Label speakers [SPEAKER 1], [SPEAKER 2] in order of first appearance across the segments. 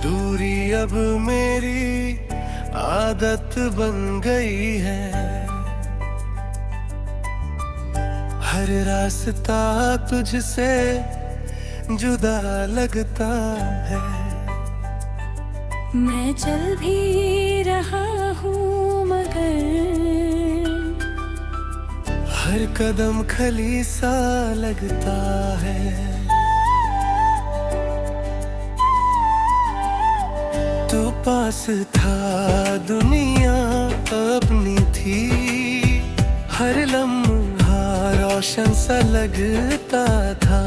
[SPEAKER 1] दूरी अब मेरी आदत बन गई है। हर रास्ता तुझसे जुदा लगता है।
[SPEAKER 2] मैं चल भी रहा हूँ मगर
[SPEAKER 1] हर कदम खली सा लगता है। तू पास था, दुनिया अपनी थी। हर लम्हा रोशन सा लगता था।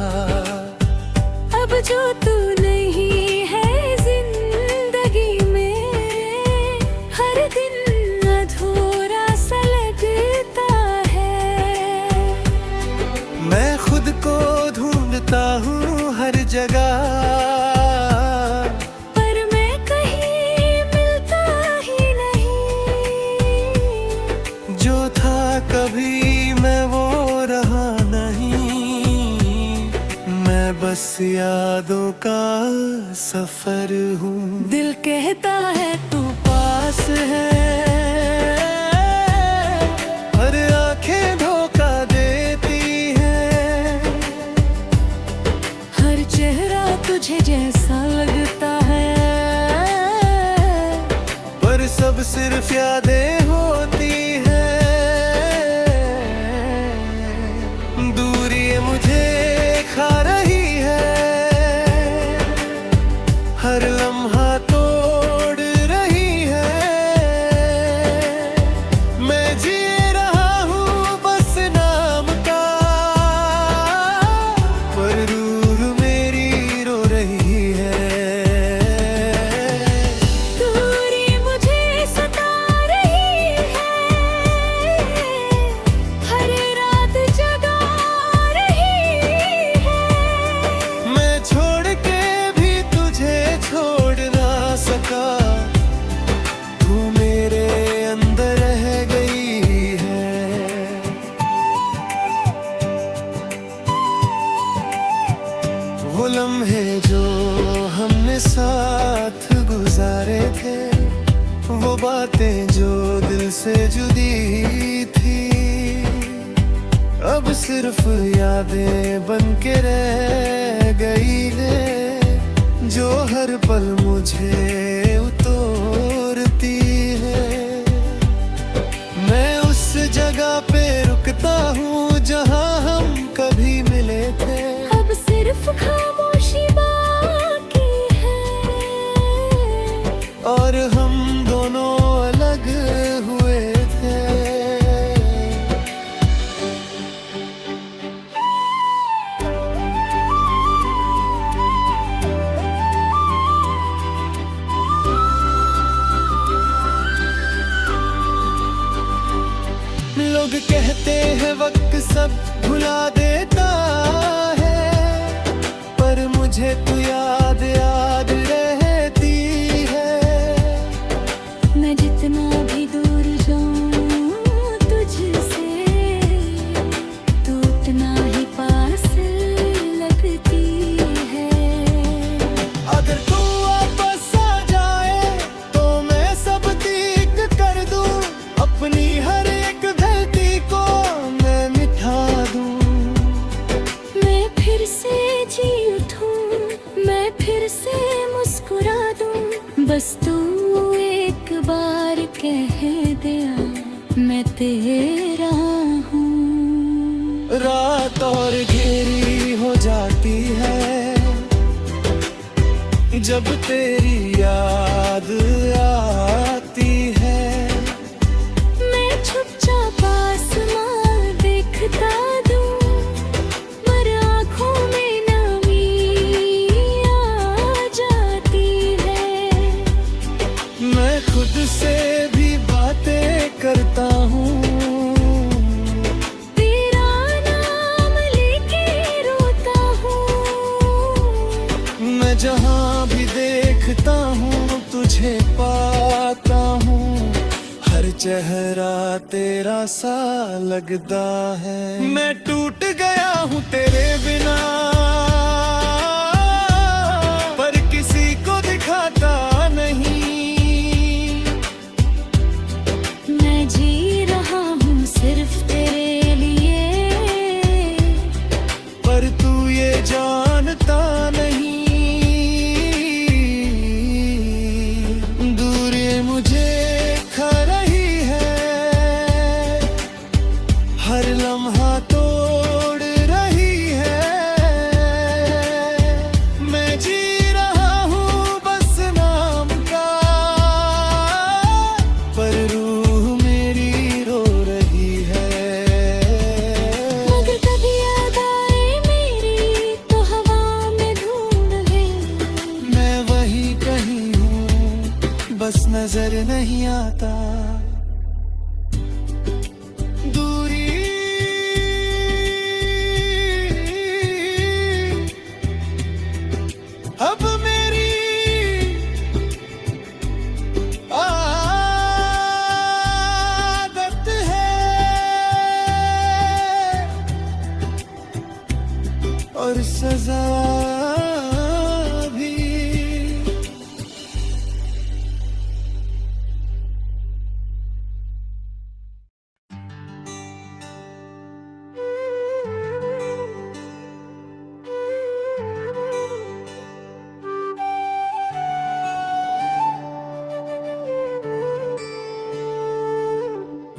[SPEAKER 2] अब जो तू नहीं है जिंदगी में, हर दिन अधूरा सा लगता है।
[SPEAKER 1] मैं खुद को ढूंढता हूँ हर जगह,
[SPEAKER 2] पर मैं कहीं मिलता ही नहीं।
[SPEAKER 1] जो था कभी मैं वो रहा नहीं। मैं बस यादों का सफर हूँ।
[SPEAKER 2] दिल कहता है तू पास है,
[SPEAKER 1] पर आंखें धोखा देती हैं।
[SPEAKER 2] हर चेहरा तुझे जैसा लगता है,
[SPEAKER 1] पर सब सिर्फ यादें होती हैं। दूरी मुझे खा रही है, हर लम्हा तोड़ रही है। मैं जी रहा हूँ बस नाम का, पर रूह मेरी रो रही है।
[SPEAKER 2] दूरी मुझे सता रही है, हर रात जगा रही है।
[SPEAKER 1] मैं छोड़ के भी तुझे छोड़ ना सका, तू मेरे अंदर रह गई है। वो लम्हे जो हमने साथ गुजारे थे, वो बातें जो दिल से जुदी थी, अब सिर्फ यादें बन के रह गई है। जो हर पल मुझे उतोरती है। मैं उस जगह पे रुकता हूँ जहाँ हम कभी मिले थे।
[SPEAKER 2] अब सिर्फ खामोशी बाकी है,
[SPEAKER 1] और हम दोनों अलग हुए थे। लोग कहते हैं वक्त सब भुला देता है, पर मुझे तू याद याद रहती है।
[SPEAKER 2] मैं जितना भी दूर जाऊं तुझसे, तू उतना ही पास लगती है।
[SPEAKER 1] अगर तू वापस आ जाए तो मैं सब ठीक कर दूं। अपनी हर एक गलती को मैं मिटा दूं।
[SPEAKER 2] मैं फिर से जी उठूं, मैं फिर से मुस्कुरा दूं। बस तू एक बार कह दिया मैं तेरा हूँ।
[SPEAKER 1] रात और घेरी हो जाती है जब तेरी याद आती है।
[SPEAKER 2] मैं चुपचाप आसमां देखता दूं, पर आँखों में नमी आ जाती है।
[SPEAKER 1] मैं खुद से भी बातें करता हूँ,
[SPEAKER 2] तेरा नाम लेके रोता हूँ।
[SPEAKER 1] मैं जहाँ भी देखता हूँ तुझे पाता हूँ। हर चेहरा तेरा सा लगता है। मैं टूट गया हूँ तेरे बिना, पर किसी को दिखाता नहीं आता। दूरी अब मेरी आदत है और सजा भी।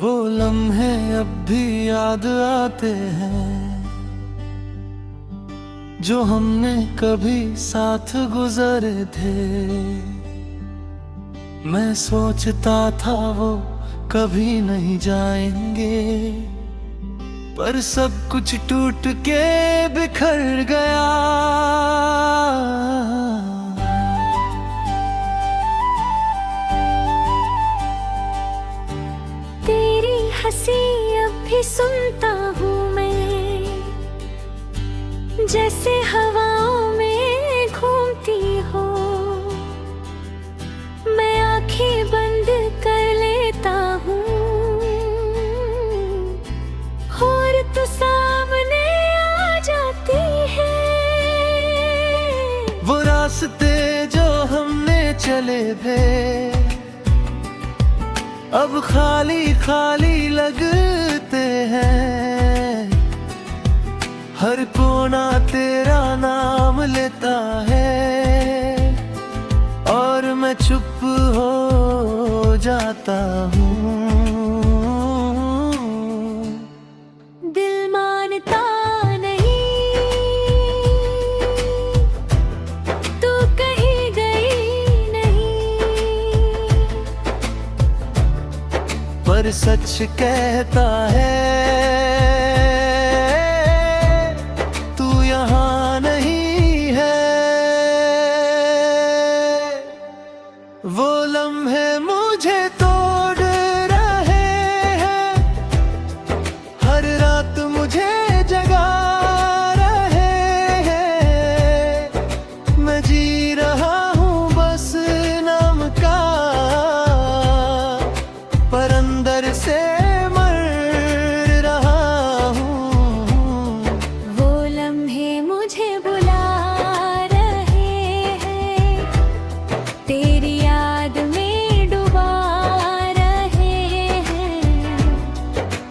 [SPEAKER 1] वो लम्हे अब भी याद आते हैं जो हमने कभी साथ गुजरे थे। मैं सोचता था वो कभी नहीं जाएंगे, पर सब कुछ टूट के बिखर गया।
[SPEAKER 2] तेरी हंसी अब भी सुनता हूँ मैं, जैसे हवाओं में घूमती हो। मैं आंखें बंद कर लेता हूँ और तू सामने आ जाती है।
[SPEAKER 1] वो रास्ते जो हमने चले थे अब खाली खाली लगते हैं। हर कोना तेरा नाम लेता है और मैं चुप हो जाता हूँ।
[SPEAKER 2] दिल मानता नहीं, तू कहीं गई नहीं,
[SPEAKER 1] पर सच कहता है तू यहाँ नहीं है। वो लम्हे मुझे तोड़ रहे हैं, हर रात मुझे जगा रहे हैं। मैं जी रहा हूँ बस नाम का, पर अंदर से मर रहा हूँ।
[SPEAKER 2] वो लम्हे मुझे बुला रहे हैं, तेरी याद में डुबा रहे हैं।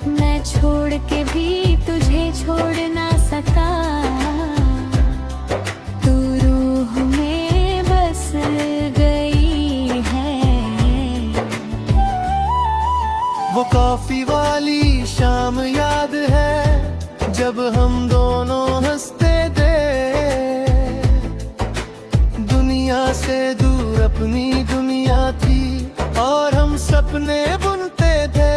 [SPEAKER 2] मैं छोड़ के भी तुझे छोड़ ना सका, तू रूह में बस गई है।
[SPEAKER 1] वो कॉफी वाली शाम याद है जब हम दोनों हंसते थे। दुनिया से दूर अपनी दुनिया थी और हम सपने बुनते थे।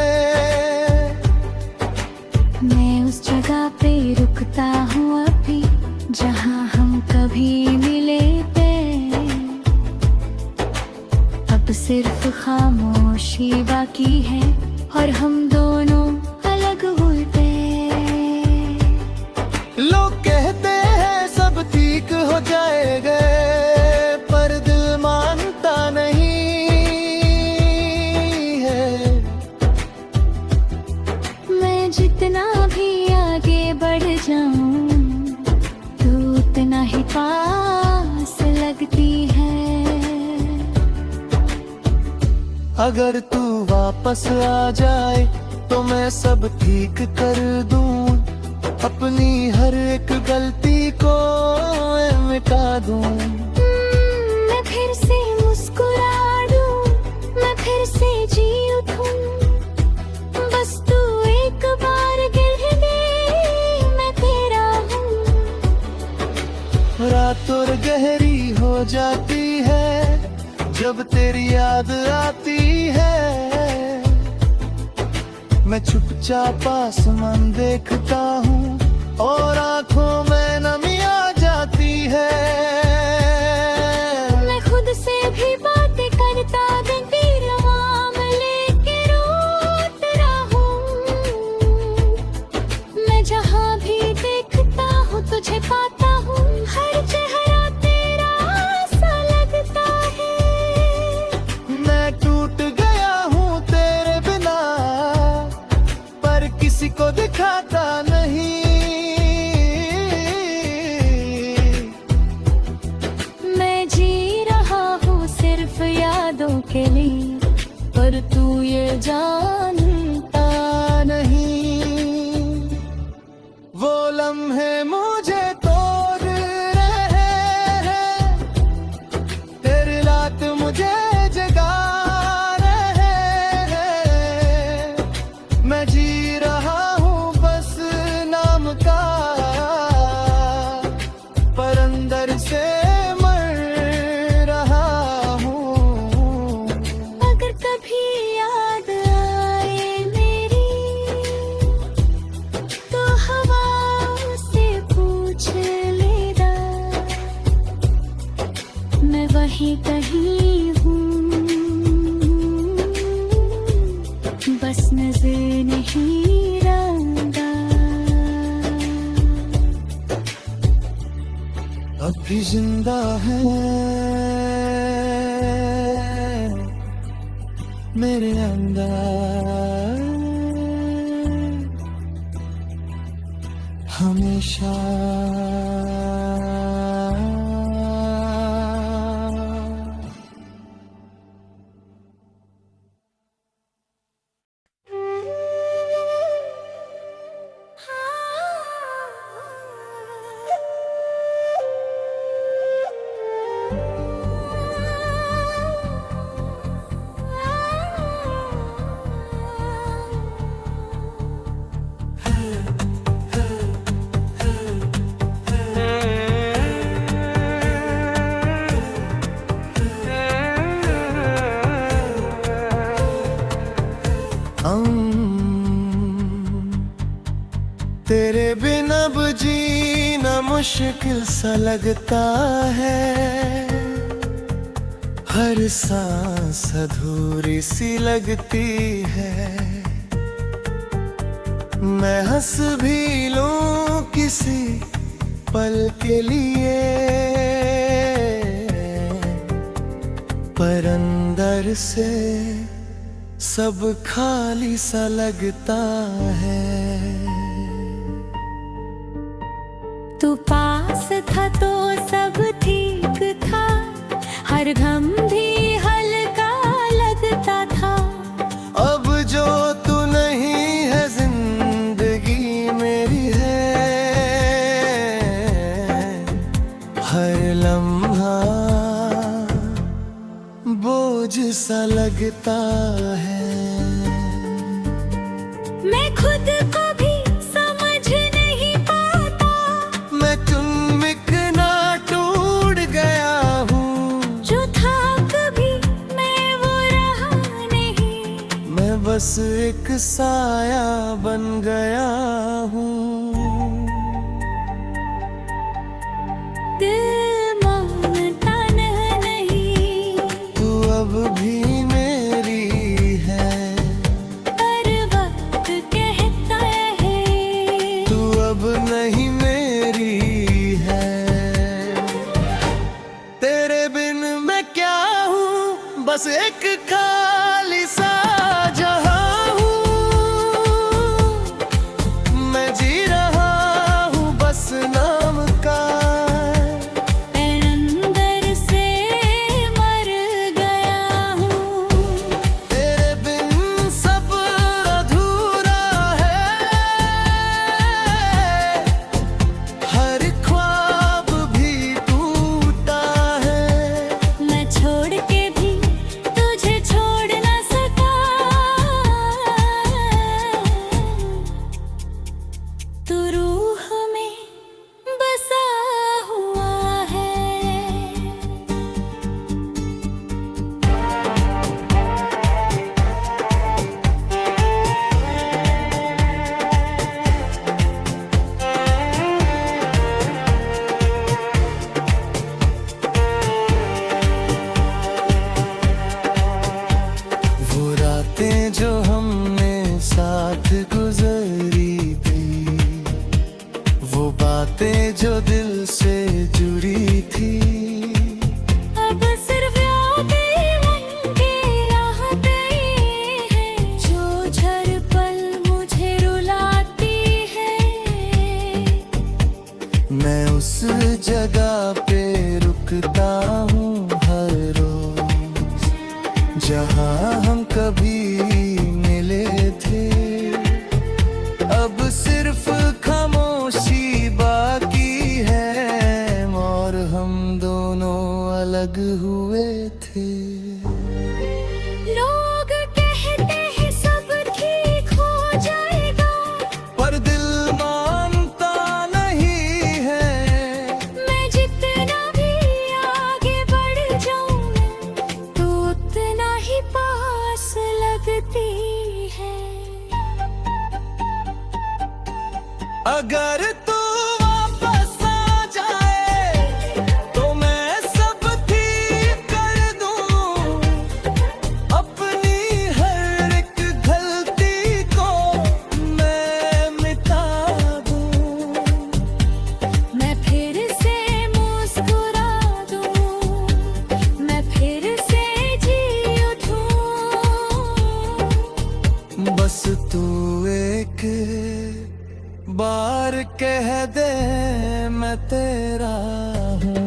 [SPEAKER 2] मैं उस जगह पे रुकता हूँ अभी जहाँ हम कभी मिले थे। अब सिर्फ खामोशी बाकी है और हम दोनों अलग हुए थे।
[SPEAKER 1] लोग कहते हैं सब ठीक हो जाएगा, पर दिल मानता नहीं है।
[SPEAKER 2] मैं जितना भी आगे बढ़ जाऊं तू उतना ही पास लगती है।
[SPEAKER 1] अगर तू वापस आ जाए तो मैं सब ठीक कर दूं, अपनी हर एक गलती को मैं मिटा दूं।
[SPEAKER 2] मैं फिर से मुस्कुरा दूं, मैं फिर से जी उठूं। बस तू एक बार कह दे मैं तेरा हूँ।
[SPEAKER 1] रात और गहरी हो जाती है जब तेरी याद आती है। मैं चुपचाप आसमान देखता हूँ और आंखों में नमी आ जाती है।
[SPEAKER 2] मैं खुद से भी बातें करता दिन रहा
[SPEAKER 1] को दिखाता नहीं।
[SPEAKER 2] मैं जी रहा हूँ सिर्फ यादों के लिए, पर तू ये जानता
[SPEAKER 1] नहीं। वो लम्हे मुझे तोड़ रहे हैं, तेरी रात मुझे जगा रहे हैं। मैं जी रहा हूँ बस नाम का, पर अंदर से मर रहा हूँ।
[SPEAKER 2] अगर कभी याद आए मेरी, तो हवा से पूछ लेना, मैं वहीं कहीं हूँ, बस नजर नहीं रंगा।
[SPEAKER 1] अब भी जिंदा है मेरे अंदर हमेशा। तेरे बिन अब जीना मुश्किल सा लगता है, हर सांस अधूरी सी लगती है। मैं हंस भी लूं किसी पल के लिए, पर अंदर से सब खाली सा लगता है।
[SPEAKER 2] तू पास था तो सब ठीक था, हर गम भी हल्का लगता था।
[SPEAKER 1] अब जो तू नहीं है जिंदगी मेरी है, हर लम्हा बोझ सा लगता है।
[SPEAKER 2] मैं खुद को भी समझ नहीं पाता,
[SPEAKER 1] मैं चुनमिकना टूट गया हूँ।
[SPEAKER 2] जो था कभी मैं वो रहा नहीं,
[SPEAKER 1] मैं बस एक साया बन गया हूँ।
[SPEAKER 2] दिल मानता नहीं,
[SPEAKER 1] तू अब भी मेरी है,
[SPEAKER 2] पर वक्त कहता है
[SPEAKER 1] तू अब नहीं मेरी है। तेरे बिन मैं क्या हूँ, बस एक खाली सा जहां हूँ। मैं जी रहा हूँ बस नाम का,
[SPEAKER 2] मैं अंदर से मर गया हूँ।
[SPEAKER 1] तेरे बिन सब अधूरा है, हर ख्वाब भी टूटा है।
[SPEAKER 2] मैं छोड़ के भी तुझे छोड़ ना सका, तू रूह में बसा हुआ है।
[SPEAKER 1] वो रातें जो हमने साथ गुजरी थी, वो बातें जो दिल से जुड़ी थी।
[SPEAKER 2] अब सिर्फ यादें मन के राहते हैं, जो झर पल मुझे रुलाते
[SPEAKER 1] कभी मिले थे। अब सिर्फ खामोशी बाकी है और हम दोनों अलग हुए थे।
[SPEAKER 2] लोग कहते हैं सब ठीक हो जाएगा,
[SPEAKER 1] पर दिल मानता नहीं है।
[SPEAKER 2] मैं जितना भी आगे बढ़ जाऊं तो उतना ही पास लगती है।
[SPEAKER 1] अगर तू वापस आ जाए तो मैं सब ठीक कर दूं, अपनी हर एक गलती को मैं मिटा दूं।
[SPEAKER 2] मैं फिर से मुस्कुरा दूं, मैं फिर से जी उठूं।
[SPEAKER 1] बस तू एक बार कह दे मैं तेरा हूँ।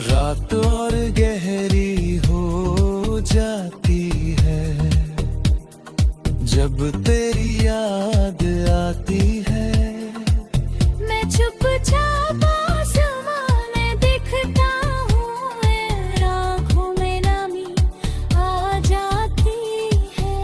[SPEAKER 1] रात और गहरी हो जाती है जब तेरी याद आती है।
[SPEAKER 2] मैं चुपचाप आसमां में दिखता हूँ, आँखों में नमी आ जाती है।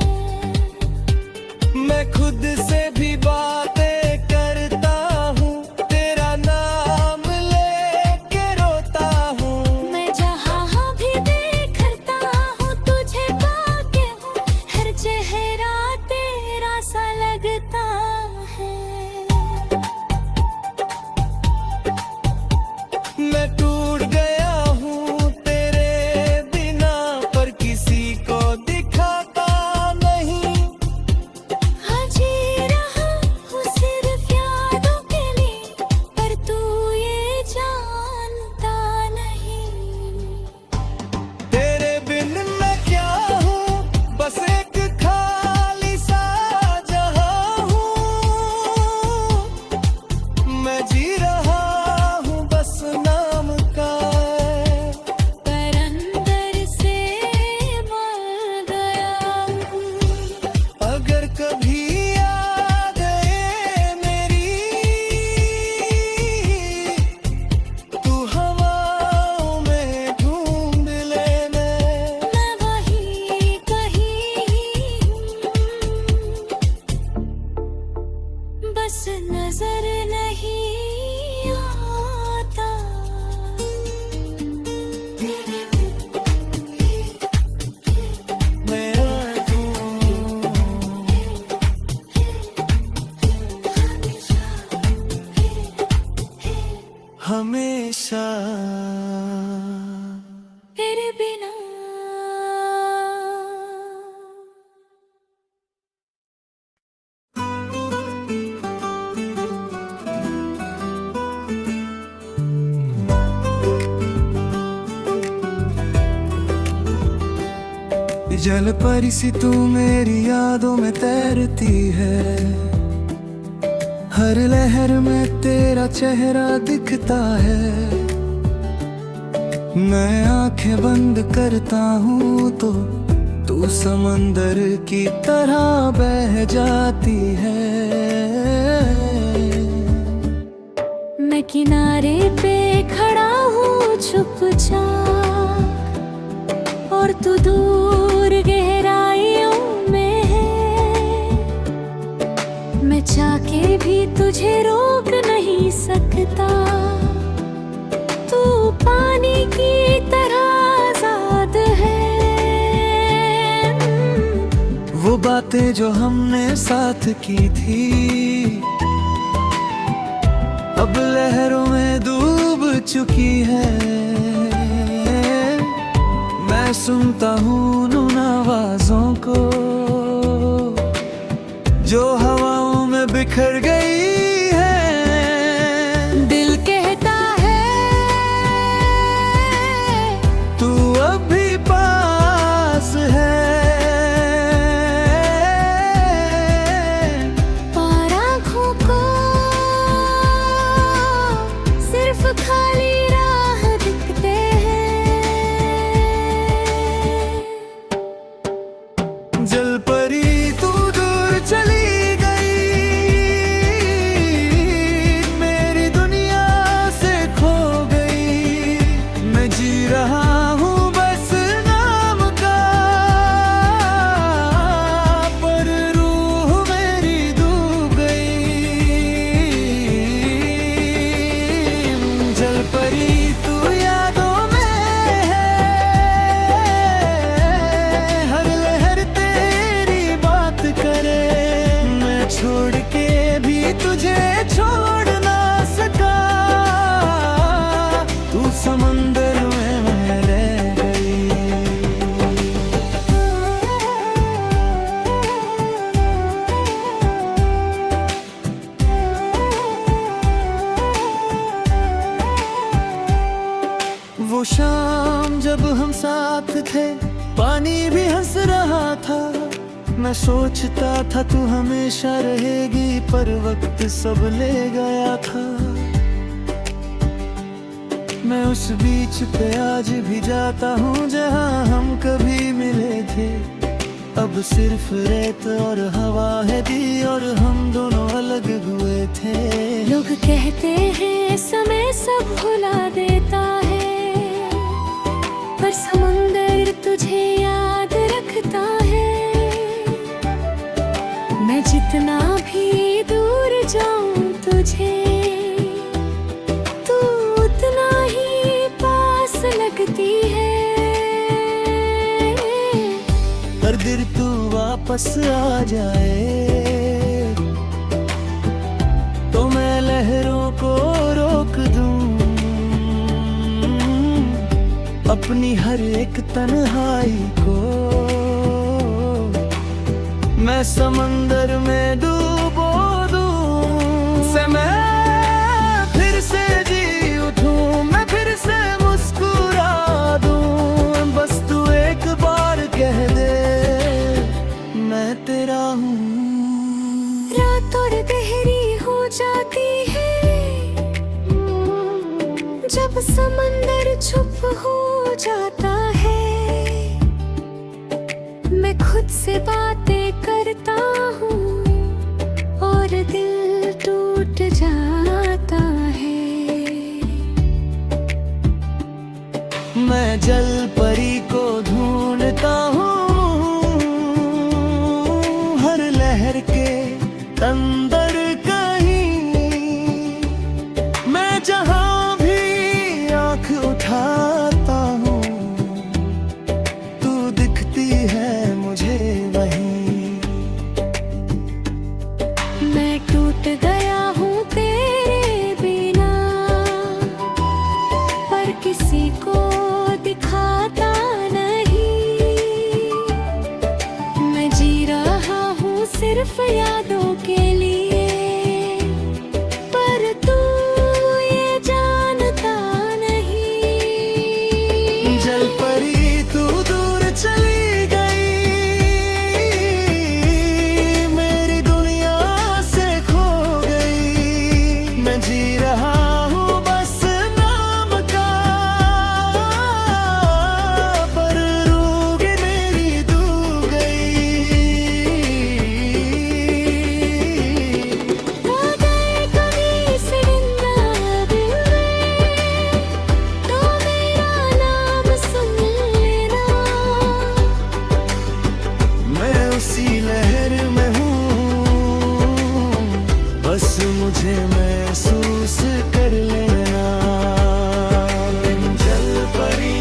[SPEAKER 1] मैं खुद से भी बातें करता हूँ, तेरा नाम लेके रोता हूँ।
[SPEAKER 2] मैं जहाँ भी देखता हूँ तुझे पाके हूँ, हर चेहरा तेरा सा लगता है।
[SPEAKER 1] मैं टूट गया हूँ तेरे बिना, पर किसी को दिखाता नहीं।
[SPEAKER 2] हाँ जी रहा हूँ सिर्फ यादों के लिए, पर तू ये जानता नहीं।
[SPEAKER 1] तेरे बिन मैं क्या हूँ, बस एक खाली सा जहां हूँ। मैं जी रहा हूँ बस नाम का,
[SPEAKER 2] पर अंदर से मर गया हूँ।
[SPEAKER 1] अगर कभी आ गए मेरी तू हवाओं में ढूंढ लेना।
[SPEAKER 2] मैं वही कहीं हूँ, बस नजर नहीं आता।
[SPEAKER 1] मेरा तू हमेशा
[SPEAKER 2] तेरे बिना
[SPEAKER 1] जल परी सी तू मेरी यादों में तैरती है। हर लहर में तेरा चेहरा दिखता है। मैं आंखें बंद करता हूँ तो तू समंदर की तरह बह जाती है।
[SPEAKER 2] मैं किनारे पे खड़ा हूँ चुपचाप, और तू दूर गहराइयों में है। मैं चाके भी तुझे रोक नहीं सकता, तू पानी की तरह आजाद है।
[SPEAKER 1] वो बातें जो हमने साथ की थी अब लहरों में डूब चुकी है। मैं सुनता हूँ उन आवाजों को जो हवाओं में बिखर गई है।
[SPEAKER 2] दिल कहता है
[SPEAKER 1] तू अभी पास है। पानी भी हंस रहा था। मैं सोचता था तू हमेशा रहेगी, पर वक्त सब ले गया था। मैं उस बीच पे आज भी जाता हूँ जहाँ हम कभी मिले थे। अब सिर्फ रेत और हवा है दी, और हम दोनों अलग हुए थे।
[SPEAKER 2] लोग कहते हैं समय सब भुला देता है, पर समुंदर तुझे याद रखता है। मैं जितना भी दूर जाऊं तुझे, तू उतना ही पास लगती है।
[SPEAKER 1] पर दिल तू वापस आ जाए, तो मैं लहरों को रोक दूं। अपनी हर एक तन्हाई को मैं समंदर में डूबो दूं। से मैं फिर से जी उठूं, मैं फिर से मुस्कुरा दूं। बस तू एक बार कह दे मैं तेरा हूँ।
[SPEAKER 2] रात और गहरी हो जाती है जब समंदर चुप हो जाता है। मैं खुद से बातें करता हूँ और दिल टूट जाता है।
[SPEAKER 1] मैं जल परी को ढूंढता हूँ हर लहर के अंदर कहीं। मैं जहाँ भी आँख उठाता हूँ, तू दिखती है मुझे वहीं।
[SPEAKER 2] मैं टूट गया हूँ तेरे बिना, पर किसी को दिखाता नहीं। मैं जी रहा हूँ सिर्फ यादों के लिए, पर तू ये जानता नहीं।
[SPEAKER 1] जल परी तू दूर चली गई, मेरी दुनिया से खो गई। मैं जी रहा हूँ बस नाम का, पर रूह मेरी डूब गई।
[SPEAKER 2] आ गए कभी इस वृंदावन में, तो मेरा नाम सुन लेना।
[SPEAKER 1] मैं उसी लहर में हूँ, बस मुझे महसूस कर लेना। जल परी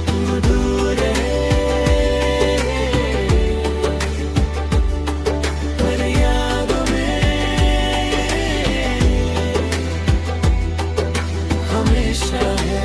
[SPEAKER 1] तू दूर है, पर याद में हमेशा है।